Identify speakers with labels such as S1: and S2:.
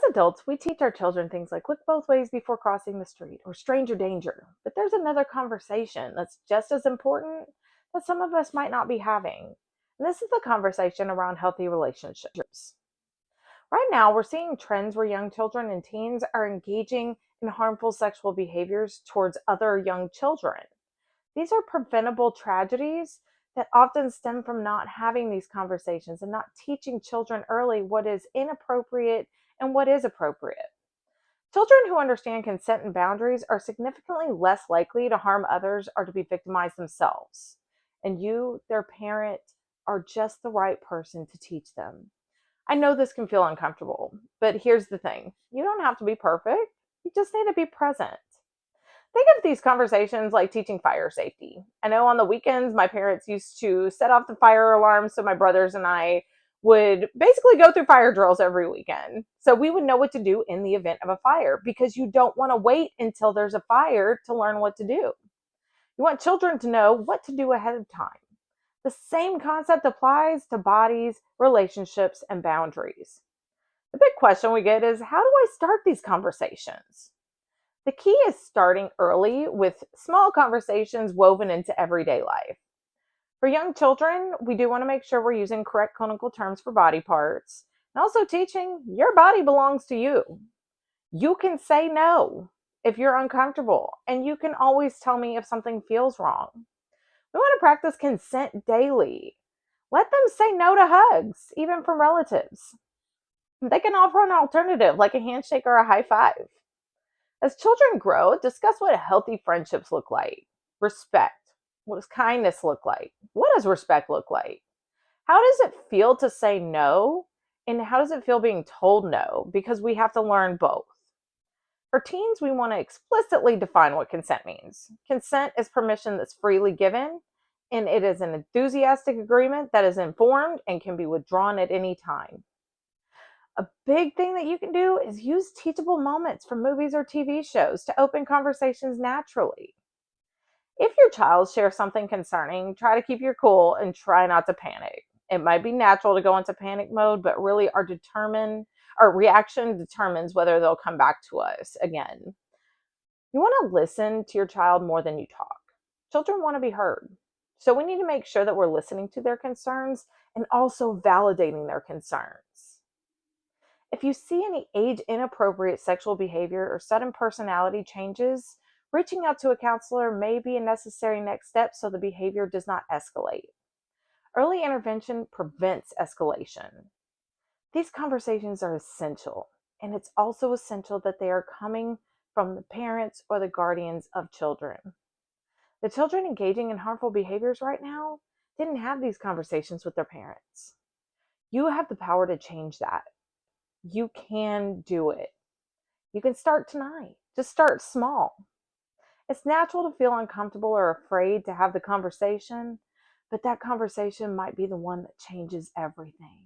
S1: adults, we teach our children things like look both ways before crossing the street or stranger danger. But there's another conversation that's just as important that some of us might not be having. And this is the conversation around healthy relationships. Right now, we're seeing trends where young children and teens are engaging in harmful sexual behaviors towards other young children. These are preventable tragedies that often stem from not having these conversations and not teaching children early what is inappropriate and what is appropriate. Children who understand consent and boundaries are significantly less likely to harm others or to be victimized themselves. And you, their parent, are just the right person to teach them. I know this can feel uncomfortable, but here's the thing: you don't have to be perfect, you just need to be present. Think of these conversations like teaching fire safety. I know on the weekends, my parents used to set off the fire alarms so my brothers and I would basically go through fire drills every weekend. So we would know what to do in the event of a fire because you don't want to wait until there's a fire to learn what to do. You want children to know what to do ahead of time. The same concept applies to bodies, relationships, and boundaries. The big question we get is how do I start these conversations? The key is starting early with small conversations woven into everyday life. For young children, we do want to make sure we're using correct clinical terms for body parts and also teaching your body belongs to you. You can say no if you're uncomfortable, and you can always tell me if something feels wrong. We want to practice consent daily. Let them say no to hugs, even from relatives. They can offer an alternative like a handshake or a high five. As children grow, discuss what healthy friendships look like. Respect. What does kindness look like? What does respect look like? How does it feel to say no? And how does it feel being told no? Because we have to learn both. For teens, we want to explicitly define what consent means. Consent is permission that's freely given, and it is an enthusiastic agreement that is informed and can be withdrawn at any time. A big thing that you can do is use teachable moments from movies or TV shows to open conversations naturally. If your child shares something concerning, try to keep your cool and try not to panic. It might be natural to go into panic mode, but really our reaction determines whether they'll come back to us again. You want to listen to your child more than you talk. Children want to be heard. So we need to make sure that we're listening to their concerns and also validating their concerns. If you see any age inappropriate sexual behavior or sudden personality changes, reaching out to a counselor may be a necessary next step so the behavior does not escalate. Early intervention prevents escalation. These conversations are essential, and it's also essential that they are coming from the parents or the guardians of children. The children engaging in harmful behaviors right now didn't have these conversations with their parents. You have the power to change that. You can do it. You can start tonight. Just start small. It's natural to feel uncomfortable or afraid to have the conversation, but that conversation might be the one that changes everything.